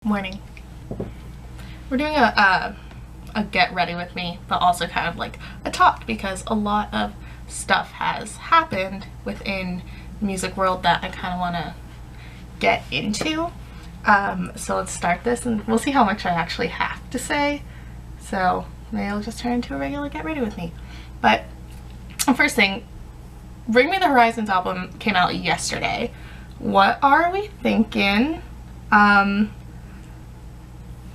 Morning. We're doing a get ready with me, but also kind of like a talk because a lot of stuff has happened within the music world that I kind of want to get into. So let's start this and we'll see how much I actually have to say. So maybe it'll just turn into a regular get ready with me. But first thing, Bring Me the Horizon's album came out yesterday. What are we thinking?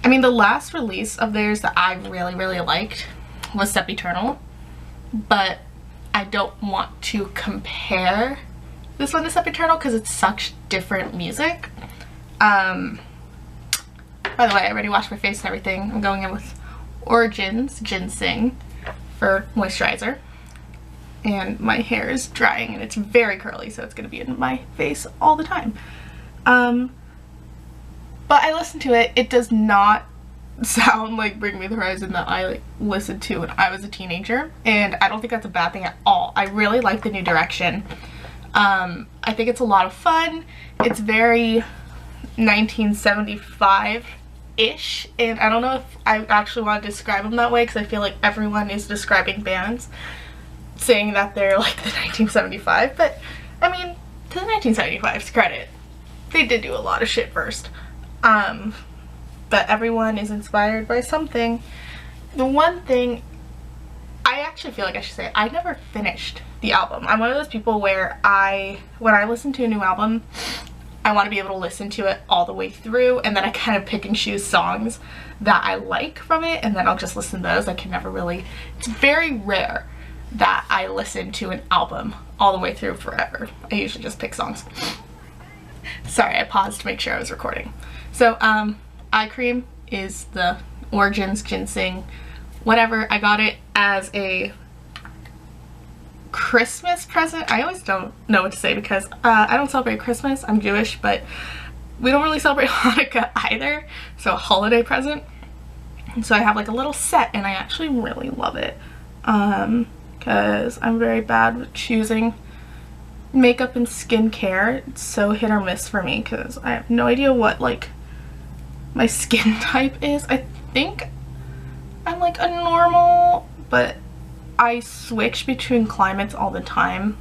I mean, the last release of theirs that I really liked was Step Eternal, but I don't want to compare this one to Step Eternal because it's such different music. By the way, I already washed my face and everything. I'm going in with Origins Ginseng for moisturizer, and my hair is drying and it's very curly, so it's going to be in my face all the time. But I listened to it. It does not sound like Bring Me the Horizon that I listened to when I was a teenager, and I don't think that's a bad thing at all. I really like the new direction. I think it's a lot of fun. It's very 1975-ish, and I don't know if I actually want to describe them that way because I feel like everyone is describing bands saying that they're like the 1975, but I mean, to the 1975's credit, they did do a lot of shit first. But everyone is inspired by something. The one thing I actually feel like I should say, I never finished the album. I'm one of those people where when I listen to a new album, I want to be able to listen to it all the way through, and then I kind of pick and choose songs that I like from it, and then I'll just listen to those. I can never really, it's very rare that I listen to an album all the way through forever. I usually just pick songs. Sorry, I paused to make sure I was recording. So, Eye Cream is the Origins Ginseng whatever. I got it as a Christmas present. I always don't know what to say because I don't celebrate Christmas. I'm Jewish, but we don't really celebrate Hanukkah either. So a holiday present. And so I have like a little set, and I actually really love it because I'm very bad with choosing makeup and skincare. It's so hit or miss for me because I have no idea what like my skin type is. I think I'm like a normal, but I switch between climates all the time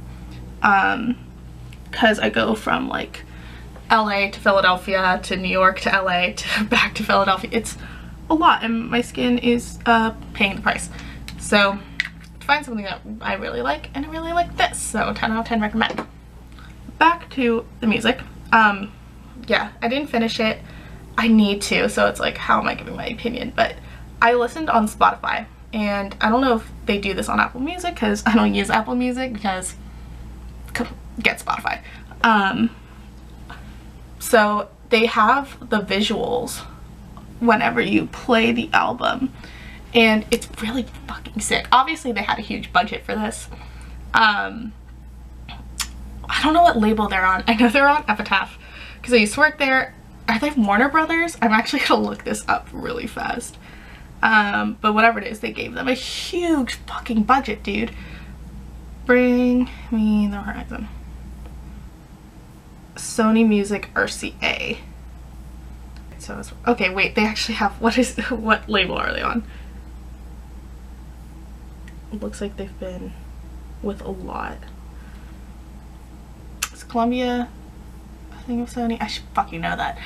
because I go from like LA to Philadelphia to New York to LA to back to Philadelphia. It's a lot, and my skin is paying the price. So to find something that I really like, and I really like this, so 10 out of 10 recommend. Back to the music. Yeah, I didn't finish it. I need to, so it's like, how am I giving my opinion? But I listened on Spotify, and I don't know if they do this on Apple Music because I don't use Apple Music because get Spotify. So they have the visuals whenever you play the album, and it's really fucking sick. Obviously they had a huge budget for this. I don't know what label they're on. I know they're on Epitaph because I used to work there. Are they Warner Brothers? I'm actually gonna look this up really fast. But whatever it is, they gave them a huge fucking budget, dude. Bring Me the Horizon. Sony Music RCA. So it's, okay, wait, they actually have, what label are they on? It looks like they've been with a lot. It's Columbia. I think of Sony. I should fucking know that.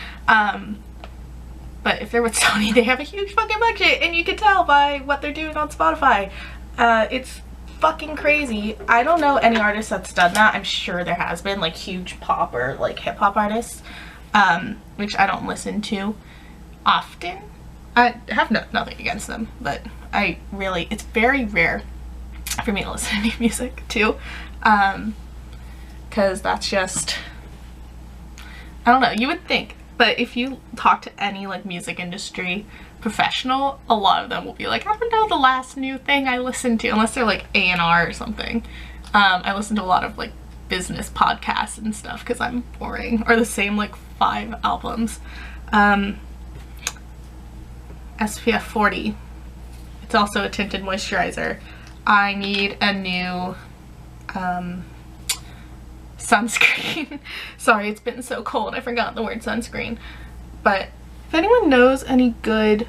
But if they're with Sony, they have a huge fucking budget, and you can tell by what they're doing on Spotify. It's fucking crazy. I don't know any artist that's done that. I'm sure there has been, like, huge pop or like hip hop artists, which I don't listen to often. I have nothing against them, but it's very rare for me to listen to new music too, because that's just, I don't know, you would think, but if you talk to any like music industry professional, a lot of them will be like, I don't know the last new thing I listened to, unless they're like A&R or something. I listen to a lot of like business podcasts and stuff because I'm boring, or the same like 5 albums. SPF 40. It's also a tinted moisturizer. I need a new sunscreen. Sorry, it's been so cold, I forgot the word sunscreen. But If anyone knows any good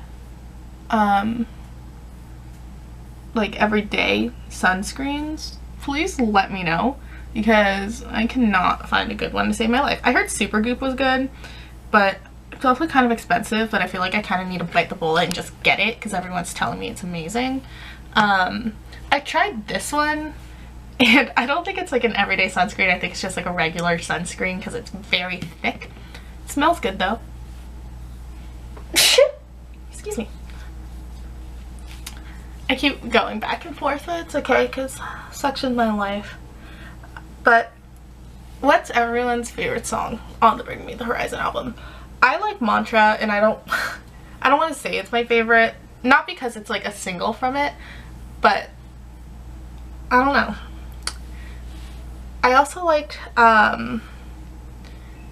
like everyday sunscreens, please let me know, because I cannot find a good one to save my life. I heard Supergoop was good, but it's also kind of expensive, but I feel like I kind of need to bite the bullet and just get it because everyone's telling me it's amazing. I tried this one, and I don't think it's like an everyday sunscreen. I think it's just like a regular sunscreen because it's very thick. It smells good though. Excuse me. I keep going back and forth, but it's okay because such is my life. But what's everyone's favorite song on the Bring Me the Horizon album? I like Mantra, and I don't want to say it's my favorite, not because it's like a single from it, but I don't know. I also liked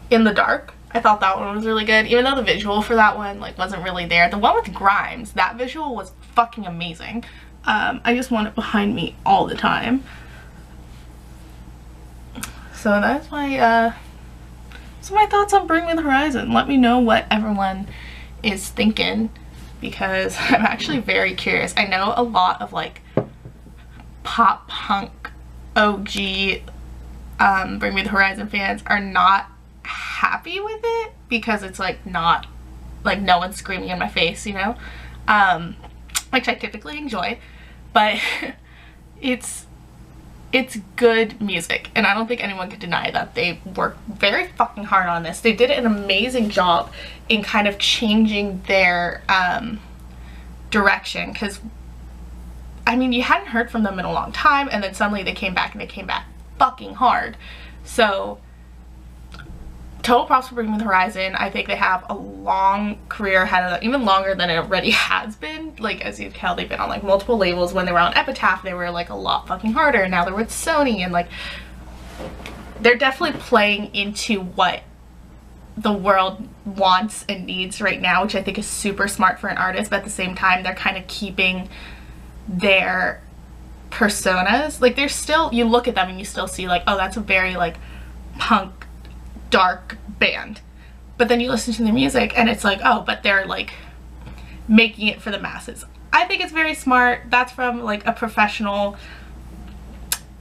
In the Dark. I thought that one was really good, even though the visual for that one like wasn't really there. The one with Grimes, that visual was fucking amazing. I just want it behind me all the time. So that's my thoughts on Bring Me the Horizon. Let me know what everyone is thinking, because I'm actually very curious. I know a lot of like pop punk OG Bring Me the Horizon fans are not happy with it because it's like not like no one's screaming in my face, you know, which I typically enjoy, but it's good music, and I don't think anyone could deny that they worked very fucking hard on this. They did an amazing job in kind of changing their direction, because I mean, you hadn't heard from them in a long time, and then suddenly they came back, and they came back fucking hard. So total props for Bring Me the Horizon. I think they have a long career ahead of them, even longer than it already has been. Like, as you can tell, they've been on like multiple labels. When they were on Epitaph, they were like a lot fucking harder, and now they're with Sony, and like they're definitely playing into what the world wants and needs right now, which I think is super smart for an artist. But at the same time, they're kind of keeping their personas. Like, they're still, you look at them and you still see like, oh, that's a very like punk dark band, but then you listen to the music and it's like, oh, but they're like making it for the masses. I think it's very smart. That's from like a professional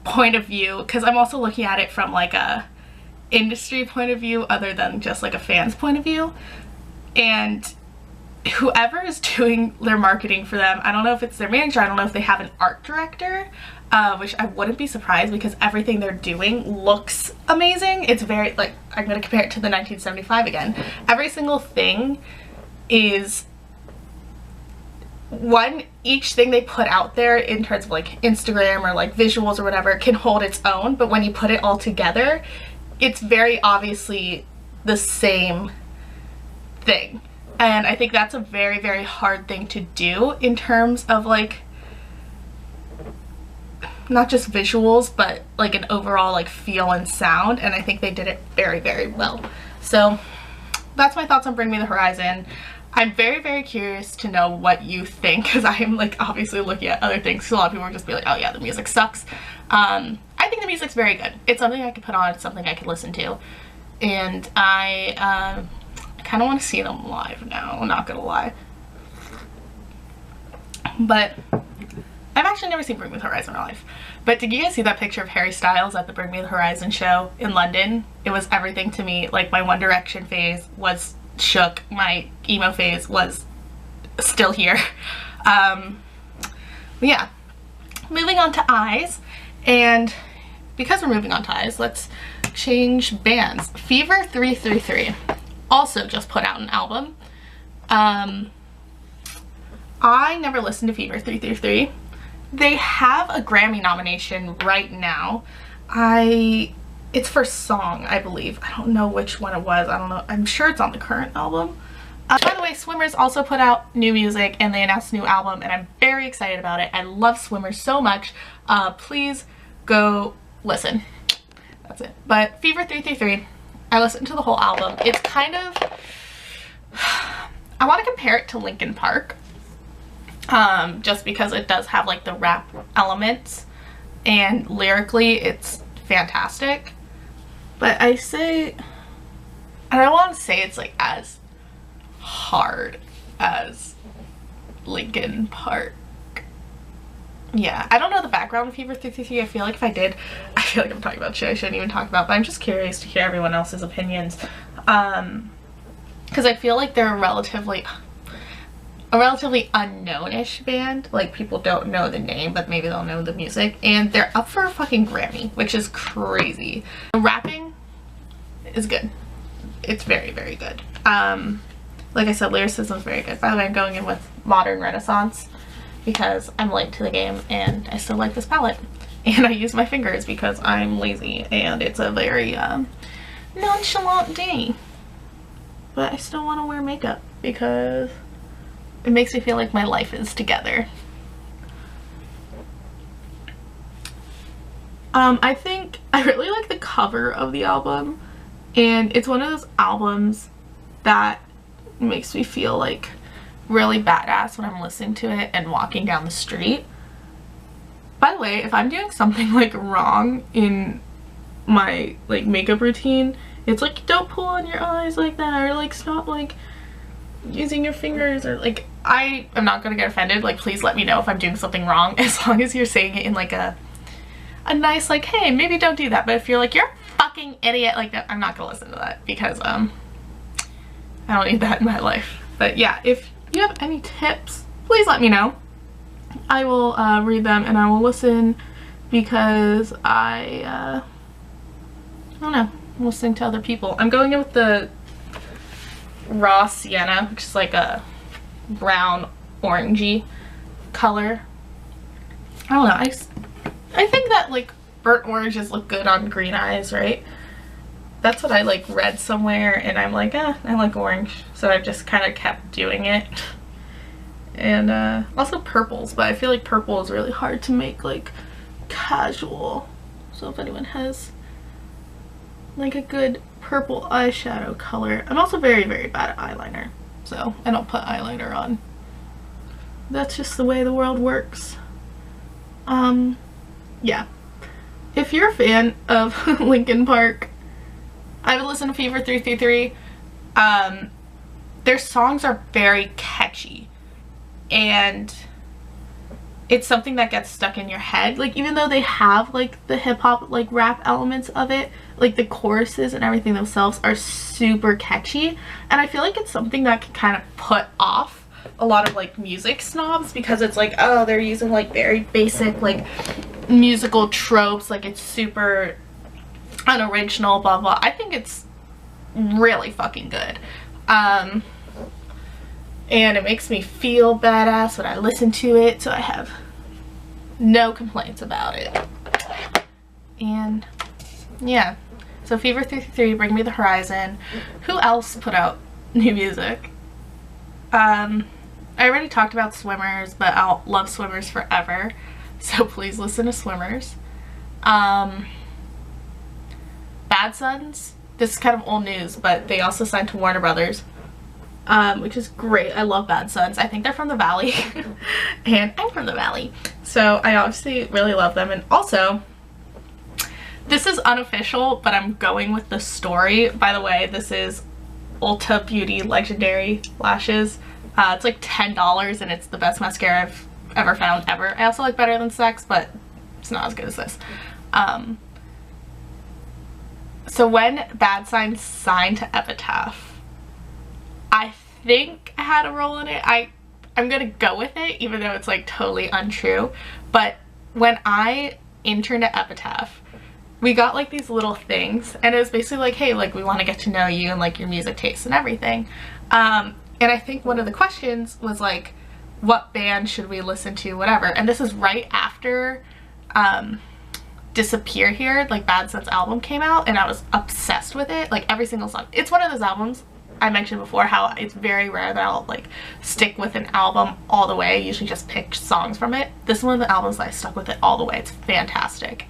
point of view, because I'm also looking at it from like a industry point of view other than just like a fan's point of view. And whoever is doing their marketing for them, I don't know if it's their manager, I don't know if they have an art director, which I wouldn't be surprised, because everything they're doing looks amazing. It's very, like, I'm going to compare it to the 1975 again. Every single thing is each thing they put out there in terms of like Instagram or like visuals or whatever can hold its own, but when you put it all together, it's very obviously the same thing. And I think that's a very, very hard thing to do in terms of like not just visuals, but like an overall like feel and sound, and I think they did it very, very well. So that's my thoughts on Bring Me the Horizon. I'm very, very curious to know what you think, because I am like obviously looking at other things, because a lot of people are just be like, oh yeah, the music sucks. I think the music's very good. It's something I could put on, it's something I could listen to, and I kind of want to see them live now, I'm not gonna lie. But I've actually never seen Bring Me the Horizon in real life. But did you guys see that picture of Harry Styles at the Bring Me the Horizon show in London? It was everything to me. Like, my One Direction phase was shook. My emo phase was still here. But yeah. Moving on to Eyes. And because we're moving on to Eyes, let's change bands. Fever 333 also just put out an album. I never listened to Fever 333. They have a Grammy nomination right now. It's for Song, I believe. I don't know which one it was. I don't know. I'm sure it's on the current album. By the way, Swimmers also put out new music, and they announced a new album, and I'm very excited about it. I love Swimmers so much. Please go listen. That's it. But Fever 333, I listened to the whole album. It's kind of, I want to compare it to Linkin Park. Just because it does have like the rap elements, and lyrically it's fantastic. But I don't want to say it's like as hard as Linkin Park. Yeah, I don't know the background of Fever 333. I feel like if I did, I feel like I'm talking about shit I shouldn't even talk about, but I'm just curious to hear everyone else's opinions. Because I feel like they're a relatively unknown-ish band. Like, people don't know the name, but maybe they'll know the music. And they're up for a fucking Grammy, which is crazy. The rapping is good. It's very, very good. Like I said, lyricism is very good. By the way, I'm going in with Modern Renaissance because I'm late to the game and I still like this palette. And I use my fingers because I'm lazy and it's a very nonchalant day. But I still want to wear makeup because it makes me feel like my life is together. I think I really like the cover of the album, and it's one of those albums that makes me feel like really badass when I'm listening to it and walking down the street. By the way, if I'm doing something like wrong in my like makeup routine, it's like, don't pull on your eyes like that, or like stop like using your fingers, or like, I am not gonna get offended. Like, please let me know if I'm doing something wrong, as long as you're saying it in like a nice like, hey, maybe don't do that. But if you're like, you're a fucking idiot like that, I'm not gonna listen to that because I don't need that in my life. But yeah, if you have any tips, please let me know. I will read them and I will listen because I don't know, I'm listening to other people. I'm going in with the raw sienna, which is like a brown orangey color. I don't know, I think that like burnt oranges look good on green eyes, right? That's what I like read somewhere, and I'm like, I like orange, so I've just kind of kept doing it. And also purples, but I feel like purple is really hard to make like casual, so if anyone has like a good purple eyeshadow color. I'm also very, very bad at eyeliner, so I don't put eyeliner on. That's just the way the world works. Yeah, if you're a fan of Linkin Park, I would listen to Fever 333. Their songs are very catchy, and it's something that gets stuck in your head. Like, even though they have like the hip-hop like rap elements of it, like the choruses and everything themselves are super catchy, and I feel like it's something that can kind of put off a lot of like music snobs, because it's like, oh, they're using like very basic like musical tropes, like it's super unoriginal, blah blah. I think it's really fucking good, and it makes me feel badass when I listen to it, so I have no complaints about it. And yeah, so Fever 333, Bring Me the Horizon. Who else put out new music? I already talked about Swimmers, but I'll love Swimmers forever, so please listen to Swimmers. Bad Sons, this is kind of old news, but they also signed to Warner Brothers, which is great. I love Bad Sons. I think they're from the Valley, and I'm from the Valley, so I obviously really love them. And also, this is unofficial, but I'm going with the story. By the way, this is Ulta Beauty Legendary Lashes. It's like $10, and it's the best mascara I've ever found, ever. I also like Better Than Sex, but it's not as good as this. So when Bad Signs signed to Epitaph, I think I had a role in it. I'm gonna go with it, even though it's like totally untrue. But when I interned at Epitaph, we got like these little things, and it was basically like, hey, like, we want to get to know you and like your music tastes and everything. And I think one of the questions was like, what band should we listen to, whatever. And this is right after Disappear Here, like Bad Sons album came out, and I was obsessed with it, like every single song. It's one of those albums I mentioned before, how it's very rare that I'll like stick with an album all the way. I usually just pick songs from it. This is one of the albums that I stuck with it all the way. It's fantastic.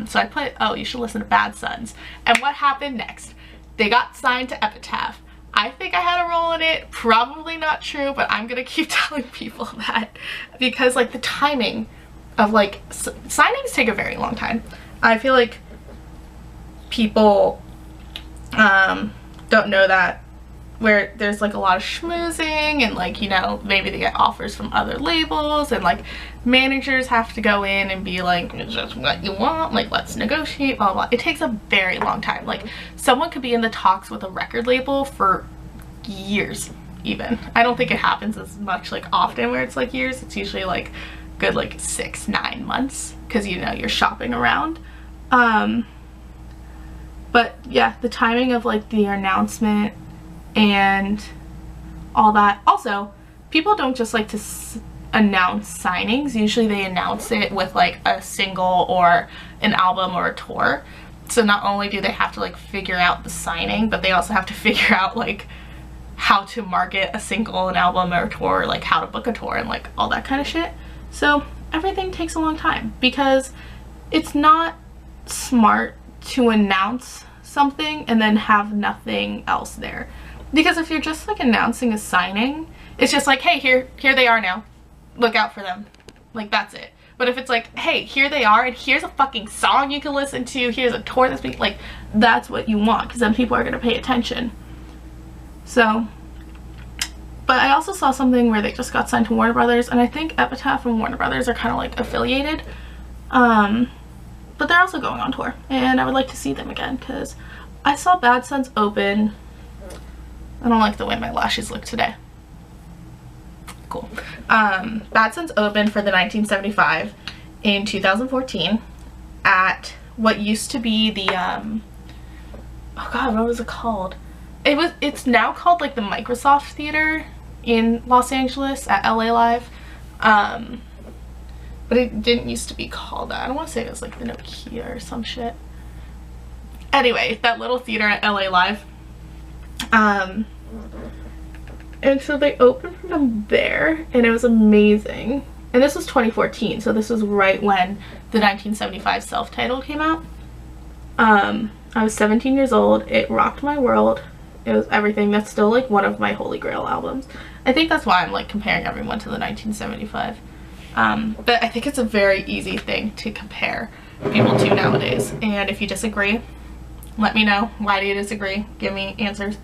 So I put, oh, you should listen to Bad Sons. And what happened next? They got signed to Epitaph. I think I had a role in it. Probably not true, but I'm gonna keep telling people that, because like the timing of like signings take a very long time. I feel like people don't know that where there's like a lot of schmoozing and like, you know, maybe they get offers from other labels and like managers have to go in and be like, is this what you want? Like, let's negotiate, blah, blah. It takes a very long time. Like, someone could be in the talks with a record label for years even. I don't think it happens as much like often where it's like years. It's usually like good like 6-9 months because, you know, you're shopping around. But yeah, the timing of like the announcement and all that. Also, people don't just like to announce signings. Usually they announce it with like a single or an album or a tour. So not only do they have to like figure out the signing, but they also have to figure out like how to market a single, an album, or a tour, like how to book a tour and like all that kind of shit. So everything takes a long time because it's not smart to announce something and then have nothing else there. Because if you're just like announcing a signing, it's just like, hey, here they are now. Look out for them. Like, that's it. But if it's like, hey, here they are and here's a fucking song you can listen to, here's a tour that's being, like, that's what you want because then people are going to pay attention. So, but I also saw something where they just got signed to Warner Brothers, and I think Epitaph and Warner Brothers are kind of like affiliated. But they're also going on tour and I would like to see them again because I saw Bad Sons open. I don't like the way my lashes look today. Cool. Bad Sons opened for the 1975 in 2014 at what used to be the oh god, what was it called? It's now called like the Microsoft Theater in Los Angeles at LA Live. But it didn't used to be called that. I don't want to say it was like the Nokia or some shit. Anyway, that little theater at LA Live. And so they opened for them there and it was amazing. And this was 2014, so this was right when the 1975 self-titled came out. I was 17 years old. It rocked my world. It was everything. That's still like one of my holy grail albums. I think that's why I'm like comparing everyone to the 1975. But I think it's a very easy thing to compare people to nowadays. And if you disagree, let me know. Why do you disagree? Give me answers.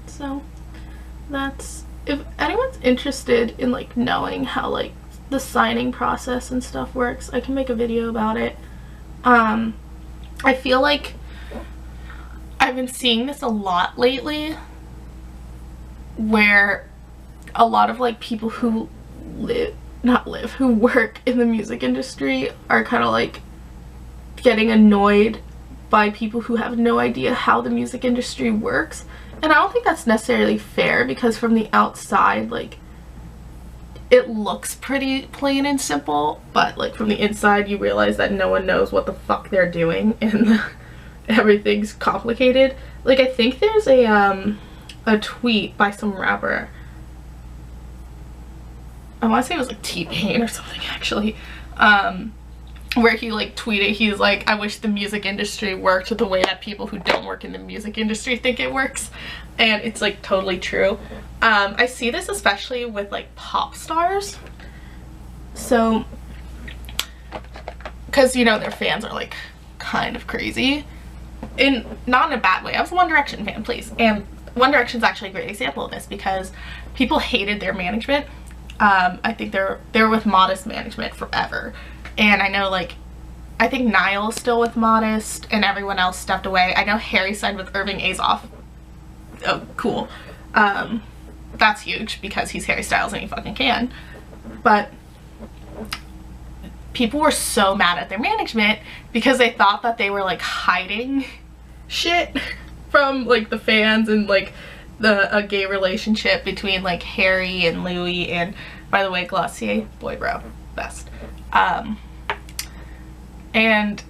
So that's, if anyone's interested in like knowing how like the signing process and stuff works, I can make a video about it. I feel like I've been seeing this a lot lately where a lot of like people who who work in the music industry are kind of like getting annoyed by people who have no idea how the music industry works. And I don't think that's necessarily fair because from the outside, like, it looks pretty plain and simple, but like from the inside you realize that no one knows what the fuck they're doing and everything's complicated. Like, I think there's a tweet by some rapper. I want to say it was like T-Pain or something actually, where he like tweeted, he's like, I wish the music industry worked the way that people who don't work in the music industry think it works. And it's like totally true. I see this especially with like pop stars. So, because you know their fans are like kind of crazy. Not in a bad way. I was a One Direction fan, please. And One Direction's actually a great example of this because people hated their management. I think they're with Modest management forever. And I know, like, I think Niall's still with Modest and everyone else stepped away. I know Harry signed with Irving Azoff. Oh, cool. That's huge because he's Harry Styles and he fucking can. But people were so mad at their management because they thought that they were, like, hiding shit from, like, the fans and, like, a gay relationship between, like, Harry and Louis. And, by the way, Glossier, boy bro, best. And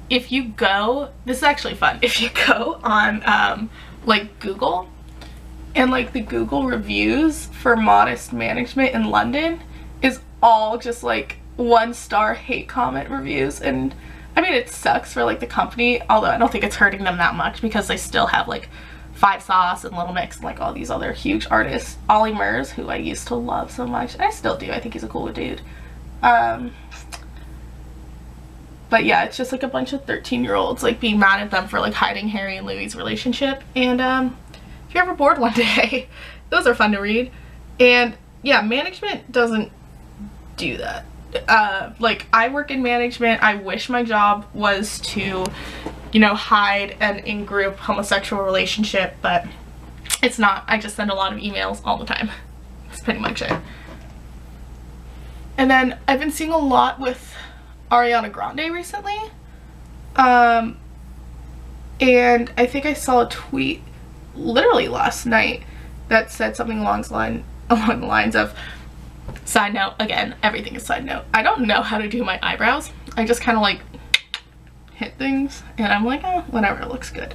if you go, this is actually fun, if you go on like Google and like the Google reviews for Modest management in London is all just like 1-star hate comment reviews. And I mean, it sucks for like the company, although I don't think it's hurting them that much because they still have like Five Sauce and Little Mix and like all these other huge artists. Ollie Murs, who I used to love so much. I still do. I think he's a cool dude. But yeah, it's just like a bunch of 13-year-olds like being mad at them for like hiding Harry and Louis' relationship. And if you're ever bored one day, those are fun to read. And yeah, management doesn't do that. Like, I work in management. I wish my job was to, you know, hide an in-group homosexual relationship, but it's not. I just send a lot of emails all the time. That's pretty much it. And then I've been seeing a lot with Ariana Grande recently. And I think I saw a tweet literally last night that said something along the lines of, side note, again, everything is side note, I don't know how to do my eyebrows. I just kind of like hit things and I'm like, oh, whatever, it looks good.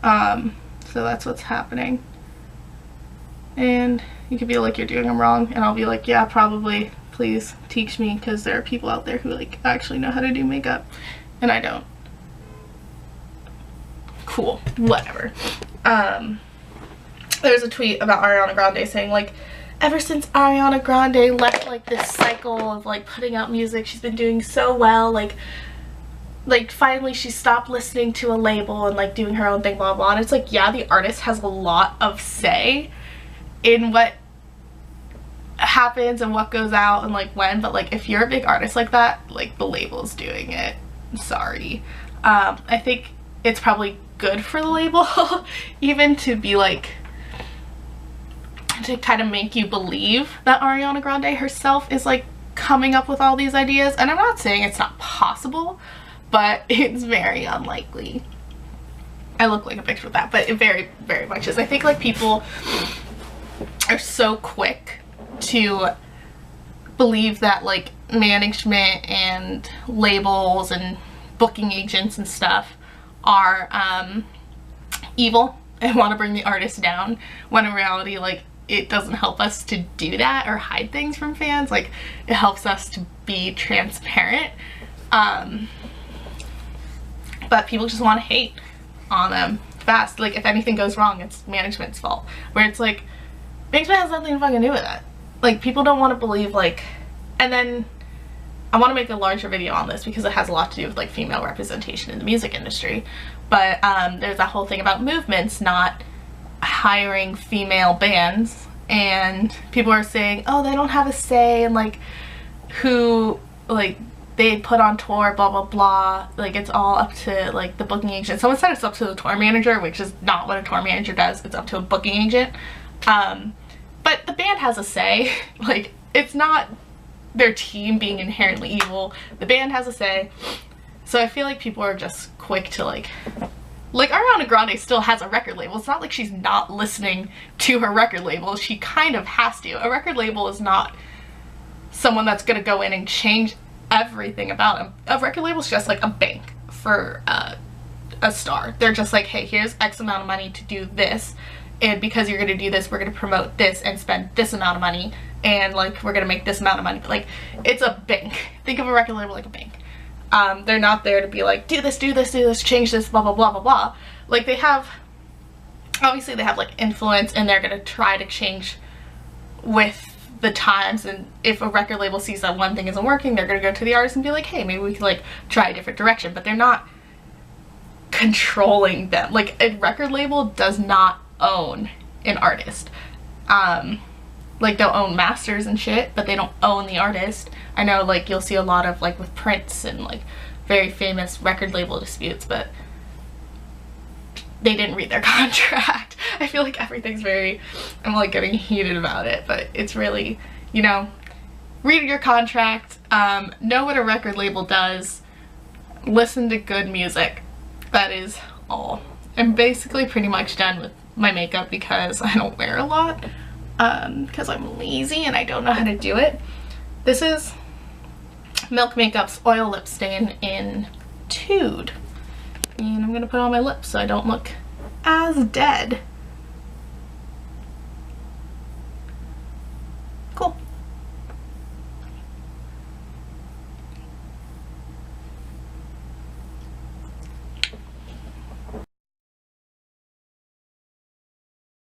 So that's what's happening. And you could be like, you're doing them wrong, and I'll be like, yeah, probably, please teach me, because there are people out there who like actually know how to do makeup and I don't. Cool, whatever. There's a tweet about Ariana Grande saying like, ever since Ariana Grande left like this cycle of like putting out music, she's been doing so well, like finally she stopped listening to a label and like doing her own thing, blah blah. And it's like, yeah, the artist has a lot of say in what happens and what goes out and like when, but like if you're a big artist like that, like the label's doing it. Sorry. I think it's probably good for the label even to be like, to kind of make you believe that Ariana Grande herself is like coming up with all these ideas. And I'm not saying it's not possible, but it's very unlikely. I look like a picture of that, but it very, very much is. I think like people are so quick to believe that like management and labels and booking agents and stuff are evil and want to bring the artist down, when in reality like it doesn't help us to do that or hide things from fans. Like, it helps us to be transparent. But people just want to hate on them fast. Like, if anything goes wrong, it's management's fault. Where it's like, management has nothing to fucking do with that. Like, people don't want to believe, like, and then I want to make a larger video on this because it has a lot to do with like female representation in the music industry. But there's that whole thing about movements not hiring female bands, and people are saying, oh, they don't have a say in like who like they put on tour, blah blah blah, like it's all up to like the booking agent. Someone said it's up to the tour manager, which is not what a tour manager does. It's up to a booking agent. But the band has a say. Like, it's not their team being inherently evil. The band has a say. So I feel like people are just quick to like Ariana Grande still has a record label. It's not like she's not listening to her record label. She kind of has to. A record label is not someone that's gonna go in and change everything about them. A record label is just like a bank for a star. They're just like, hey, here's X amount of money to do this, and because you're gonna do this, we're gonna promote this and spend this amount of money, and like we're gonna make this amount of money. But like, it's a bank. Think of a record label like a bank. They're not there to be like, do this, do this, do this, change this, blah, blah, blah, blah, blah. Like, they have, obviously they have like influence, and they're gonna try to change with the times. And if a record label sees that one thing isn't working, they're gonna go to the artist and be like, hey, maybe we could like try a different direction. But they're not controlling them. Like, a record label does not own an artist. Like, they'll own masters and shit, but they don't own the artist. I know, like, you'll see a lot of, like, with Prince and, like, very famous record label disputes, but they didn't read their contract. I feel like everything's very, I'm, like, getting heated about it, but it's really, you know, read your contract, know what a record label does, listen to good music. That is all. I'm basically pretty much done with my makeup because I don't wear a lot. Because I'm lazy and I don't know how to do it. This is Milk Makeup's Oil Lip Stain in Tude. And I'm going to put it on my lips so I don't look as dead.